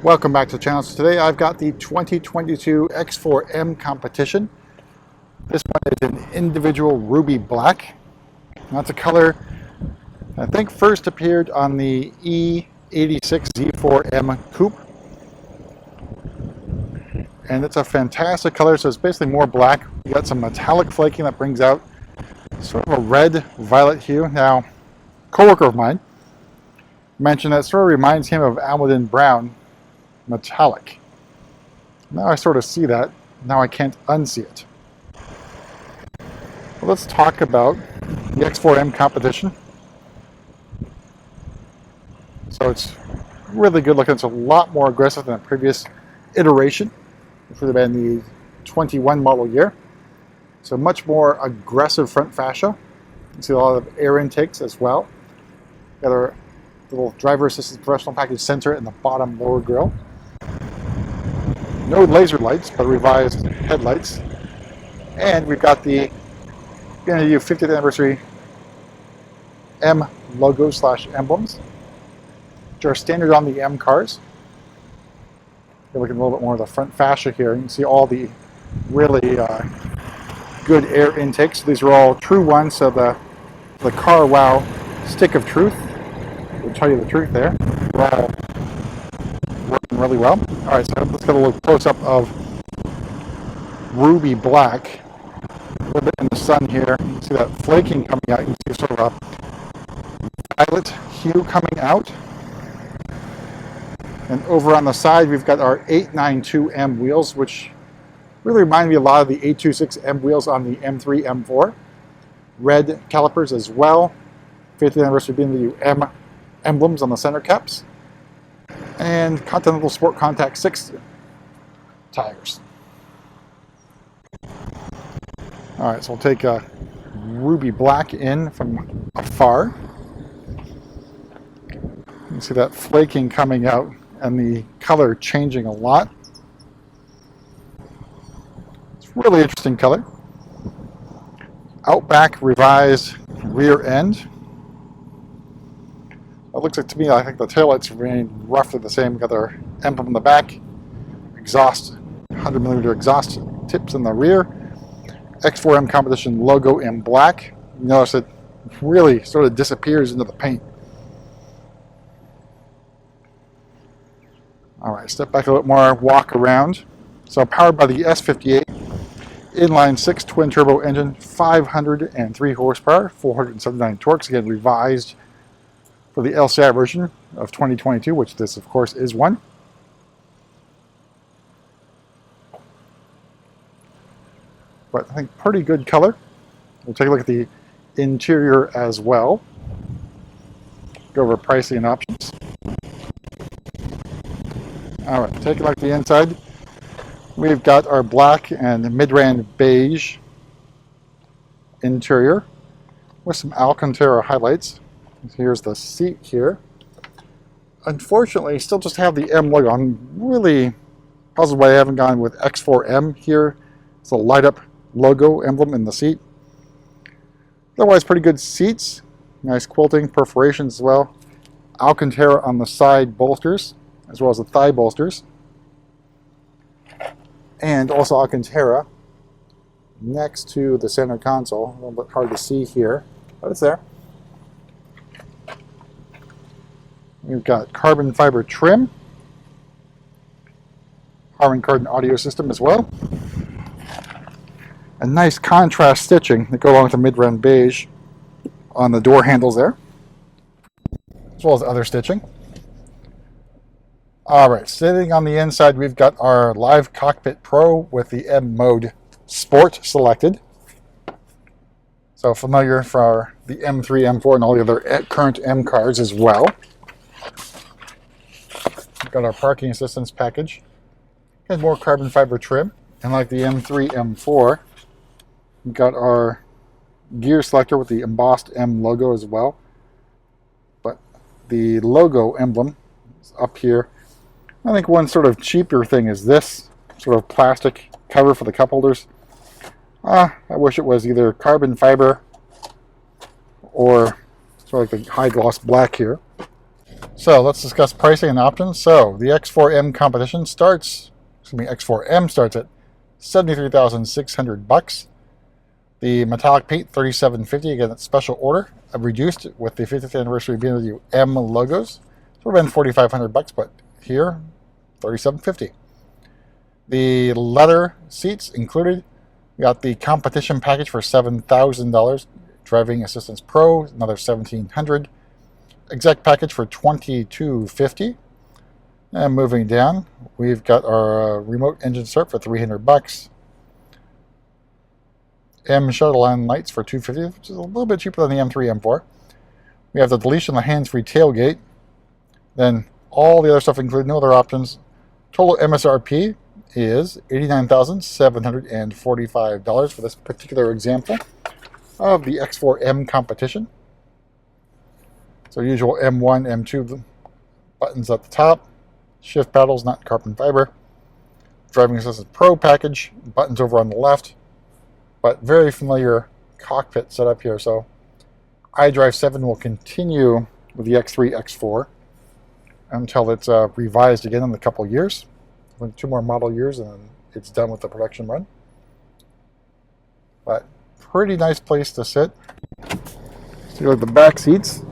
Welcome back to the channel. So today I've got the 2022 X4 M competition. This one is an individual ruby black. That's a color I think first appeared on the E86 Z4 M coupe. And it's a fantastic color, so it's basically more black. You got some metallic flaking that brings out sort of a red-violet hue. Now, a coworker of mine mentioned that sort of reminds him of Almaden Brown metallic. Now I sort of see that. Now I can't unsee it. Well, let's talk about the X4M competition. So it's really good looking. It's a lot more aggressive than the previous iteration, which would have been the 21 model year. So much more aggressive front fascia. You can see a lot of air intakes as well. Got our little driver assistance professional package sensor in the bottom lower grille. No laser lights, but revised headlights. And we've got the BNW 50th anniversary M logo / emblems, which are standard on the M cars. You're looking a little bit more of the front fascia here. You can see all the really good air intakes. These are all true ones, so the Car Wow stick of truth will tell you the truth there. They're all working really well. All right, so let's get a little close-up of ruby black. A little bit in the sun here. You can see that flaking coming out. You can see sort of a violet hue coming out. And over on the side, we've got our 892 M wheels, which really remind me a lot of the 826 M wheels on the M3, M4. Red calipers as well. 50th anniversary BMW M emblems on the center caps. And Continental Sport Contact 6 tires. All right, so we'll take a ruby black in from afar. You can see that flaking coming out and the color changing a lot. It's a really interesting color. Outback revised rear end. It looks like to me, I think the taillights remain roughly the same. We've got our emblem in the back, exhaust, 100mm exhaust tips in the rear, X4M competition logo in black. You notice it really sort of disappears into the paint. All right, step back a little bit more, walk around. So powered by the S58 inline 6 twin turbo engine, 503 horsepower, 479 torques, again revised for the LCI version of 2022, which this of course is one. But I think pretty good color. We'll take a look at the interior as well. Go over pricing and options. All right, take a look at the inside. We've got our black and mid-range beige interior with some Alcantara highlights. Here's the seat here. Unfortunately, still just have the M logo. I'm really puzzled why I haven't gone with X4M here. It's a light-up logo emblem in the seat. Otherwise, pretty good seats. Nice quilting, perforations as well. Alcantara on the side bolsters, as well as the thigh bolsters. And also Alcantara next to the center console. A little bit hard to see here, but it's there. We've got carbon fiber trim, Harman Kardon audio system as well. A nice contrast stitching that go along with the mid-range beige on the door handles there, as well as other stitching. All right, sitting on the inside, we've got our Live Cockpit Pro with the M Mode Sport selected. So familiar for the M3, M4, and all the other current M cars as well. We've got our parking assistance package. And more carbon fiber trim. And like the M3, M4, we've got our gear selector with the embossed M logo as well. But the logo emblem is up here. I think one sort of cheaper thing is this sort of plastic cover for the cup holders. I wish it was either carbon fiber or sort of like the high gloss black here. So let's discuss pricing and options. So the X4M competition starts, X4M starts at $73,600. The metallic paint $37.50. Again, it's special order. I've reduced it with the 50th anniversary BMW M logos. So it would have been $4,500, but here $37.50. The leather seats included. We got the competition package for $7,000. Driving Assistance Pro, another $1,700. Exec package for $22.50. And moving down, we've got our remote engine start for $300. M shuttle line lights for $250, which is a little bit cheaper than the M3, M4. We have the deletion of the hands-free tailgate. Then all the other stuff included, no other options. Total MSRP is $89,745 for this particular example of the X4M competition. So usual M1, M2 buttons at the top, shift paddles, not carbon fiber, Driving Assistance Pro package, buttons over on the left, but very familiar cockpit setup here. So iDrive 7 will continue with the X3, X4 until it's revised again in a couple of years. 2 more model years and then it's done with the production run. But pretty nice place to sit. So you look at the back seats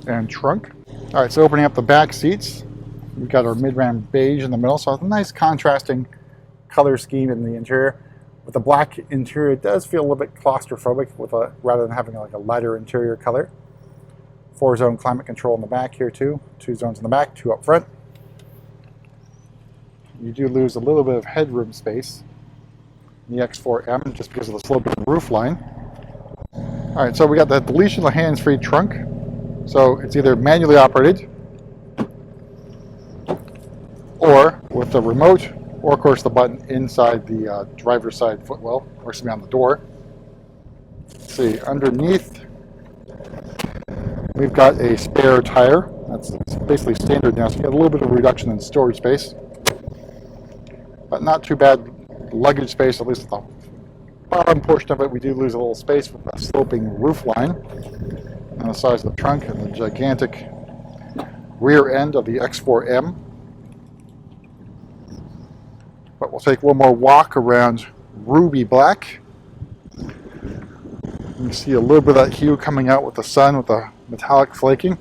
and trunk. All right, so opening up the back seats, we've got our mid-ram beige in the middle, so a nice contrasting color scheme in the interior. With the black interior, it does feel a little bit claustrophobic with rather than having like a lighter interior color. 4-zone climate control in the back here too. 2 zones in the back, 2 up front. You do lose a little bit of headroom space in the X4M just because of the sloping roof line. All right, so we got the deletion of the hands-free trunk. So it's either manually operated or with the remote, or of course the button inside the driver's side footwell, or something on the door. Let's see, underneath we've got a spare tire. That's basically standard now, so you get a little bit of reduction in storage space. But not too bad luggage space, at least at the bottom portion of it. We do lose a little space with the sloping roof line on the size of the trunk and the gigantic rear end of the X4M. But we'll take one more walk around ruby black. You can see a little bit of that hue coming out with the sun with the metallic flaking.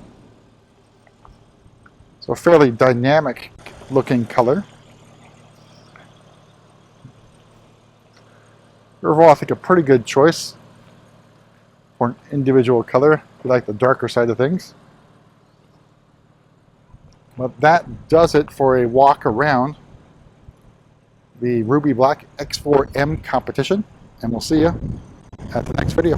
So a fairly dynamic looking color. Overall, I think a pretty good choice for an individual color if you like the darker side of things. But that does it for a walk around the Ruby Black X4M competition, and we'll see you at the next video.